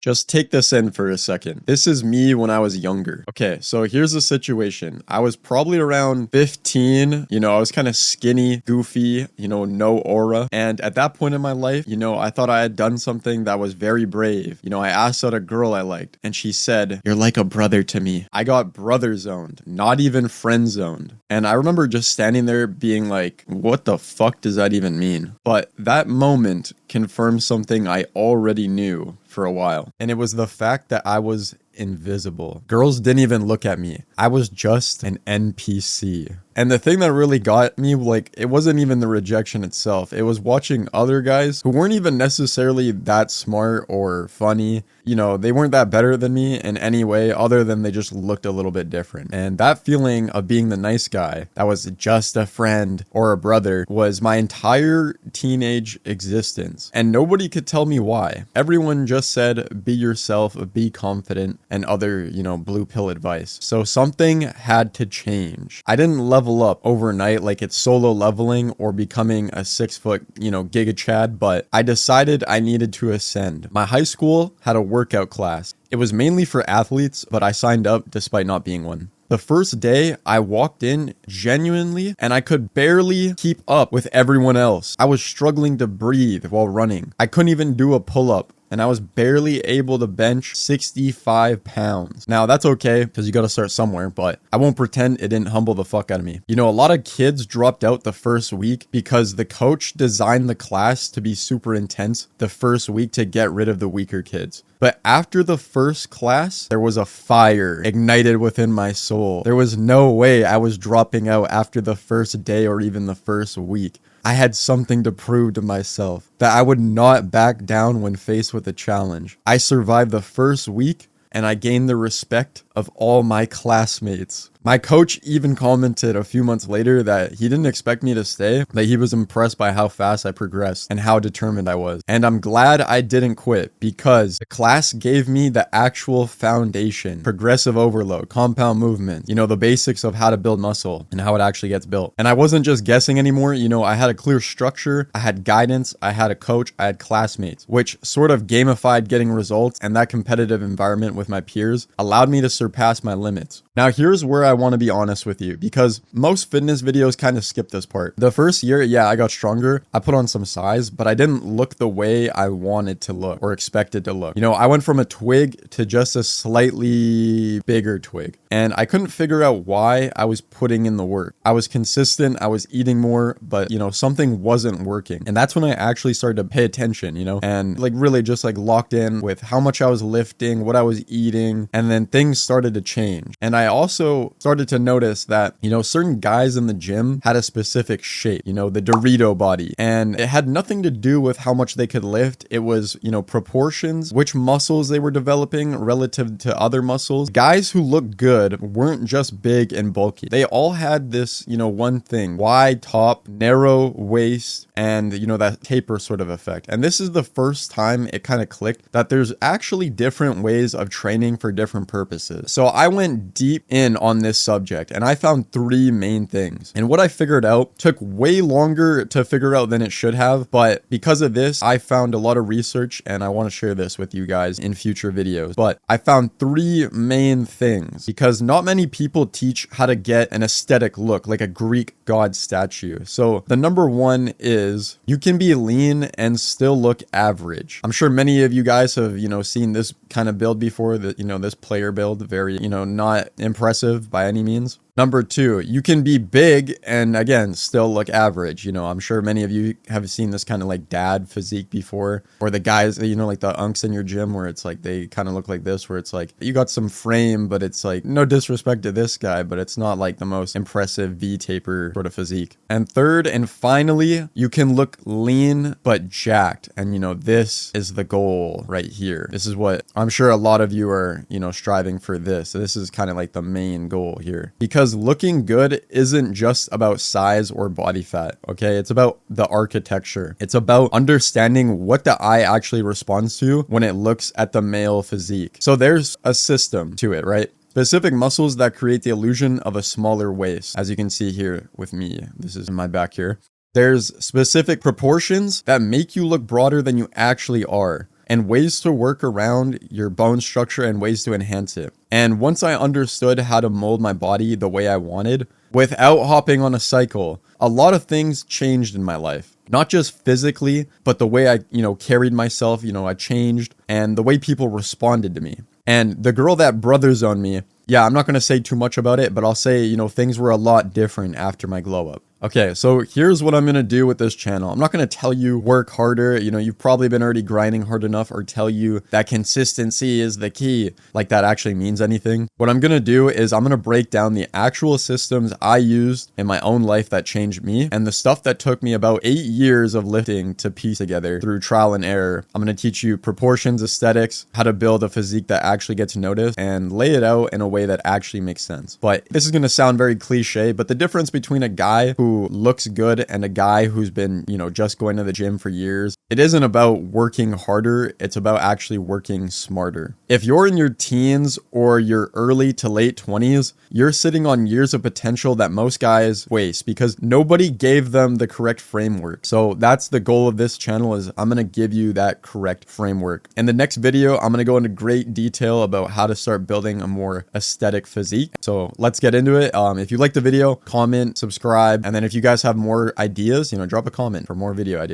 Just take this in for a second. This is me when I was younger. Okay, so here's the situation. I was probably around 15. I was kind of skinny, goofy, no aura. And at that point in my life, I thought I had done something that was very brave. I asked out a girl I liked, and she said, "You're like a brother to me." I got brother zoned, not even friend zoned. And I remember just standing there being like, what the fuck does that even mean? But that moment confirmed something I already knew for a while. And it was the fact that I was invisible. Girls didn't even look at me. I was just an NPC. And the thing that really got me, it wasn't even the rejection itself. It was watching other guys who weren't even necessarily that smart or funny. They weren't that better than me in any way other than they just looked a little bit different. And that feeling of being the nice guy that was just a friend or a brother was my entire teenage existence. And nobody could tell me why. Everyone just said, be yourself, be confident, and other, blue pill advice. So something had to change. I didn't level up overnight like it's solo leveling or becoming a 6-foot, Giga Chad, but I decided I needed to ascend. My high school had a workout class. It was mainly for athletes, but I signed up despite not being one. The first day, I walked in genuinely, and I could barely keep up with everyone else. I was struggling to breathe while running. I couldn't even do a pull-up. And I was barely able to bench 65 pounds. Now, that's okay, because you got to start somewhere, but I won't pretend it didn't humble the fuck out of me. A lot of kids dropped out the first week because the coach designed the class to be super intense the first week to get rid of the weaker kids. But after the first class, there was a fire ignited within my soul. There was no way I was dropping out after the first day or even the first week. I had something to prove to myself, that I would not back down when faced with a challenge. I survived the first week, and I gained the respect of all my classmates. My coach even commented a few months later that he didn't expect me to stay, that he was impressed by how fast I progressed and how determined I was. And I'm glad I didn't quit, because the class gave me the actual foundation: progressive overload, compound movement, the basics of how to build muscle and how it actually gets built. And I wasn't just guessing anymore. I had a clear structure, I had guidance, I had a coach, I had classmates, which sort of gamified getting results, and that competitive environment with my peers allowed me to surpass my limits. Now, here's where I want to be honest with you, because most fitness videos kind of skip this part. The first year, yeah, I got stronger. I put on some size, but I didn't look the way I wanted to look or expected to look. I went from a twig to just a slightly bigger twig, and I couldn't figure out why I was putting in the work. I was consistent, I was eating more, but something wasn't working. And that's when I actually started to pay attention, and really just locked in with how much I was lifting, what I was eating, and then things started to change. And I also started to notice that, certain guys in the gym had a specific shape, the Dorito body, and it had nothing to do with how much they could lift. It was, proportions, which muscles they were developing relative to other muscles. Guys who looked good weren't just big and bulky. They all had this, one thing: wide top, narrow waist, and, that taper sort of effect. And this is the first time it kind of clicked that there's actually different ways of training for different purposes. So I went deep in on this subject, and I found 3 main things. And what I figured out took way longer to figure out than it should have, but because of this, I found a lot of research, and I want to share this with you guys in future videos. But I found 3 main things, because not many people teach how to get an aesthetic look like a Greek god statue. So the number 1 is you can be lean and still look average. I'm sure many of you guys have, seen this kind of build before, that, this player build, very, not impressive by any means. Number 2, you can be big and, again, still look average. I'm sure many of you have seen this kind of dad physique before, or the guys, the unks in your gym where it's they kind of look like this, where it's you got some frame, but it's no disrespect to this guy, but it's not the most impressive V-taper sort of physique. And third, and finally, you can look lean but jacked. And, this is the goal right here. This is what I'm sure a lot of you are, striving for this. So this is kind of the main goal here, because looking good isn't just about size or body fat, okay? It's about the architecture. It's about understanding what the eye actually responds to when it looks at the male physique. So there's a system to it, right? Specific muscles that create the illusion of a smaller waist. As you can see here with me, this is my back here. There's specific proportions that make you look broader than you actually are. and ways to work around your bone structure and ways to enhance it. And once I understood how to mold my body the way I wanted, without hopping on a cycle, a lot of things changed in my life. Not just physically, but the way I, carried myself, I changed, and the way people responded to me. And the girl that brother zoned me, yeah, I'm not going to say too much about it, but I'll say, things were a lot different after my glow up. Okay, so here's what I'm going to do with this channel. I'm not going to tell you work harder. You've probably been already grinding hard enough, or tell you that consistency is the key. Like that actually means anything. What I'm going to do is I'm going to break down the actual systems I used in my own life that changed me, and the stuff that took me about 8 years of lifting to piece together through trial and error. I'm going to teach you proportions, aesthetics, how to build a physique that actually gets noticed, and lay it out in a way that actually makes sense. But this is going to sound very cliche, but the difference between a guy who looks good and a guy who's been, just going to the gym for years, it isn't about working harder, it's about actually working smarter. If you're in your teens or your early to late 20s, you're sitting on years of potential that most guys waste because nobody gave them the correct framework. So that's the goal of this channel, is I'm going to give you that correct framework. In the next video, I'm going to go into great detail about how to start building a more aesthetic physique. So let's get into it. If you like the video, comment, subscribe, and then if you guys have more ideas, drop a comment for more video ideas.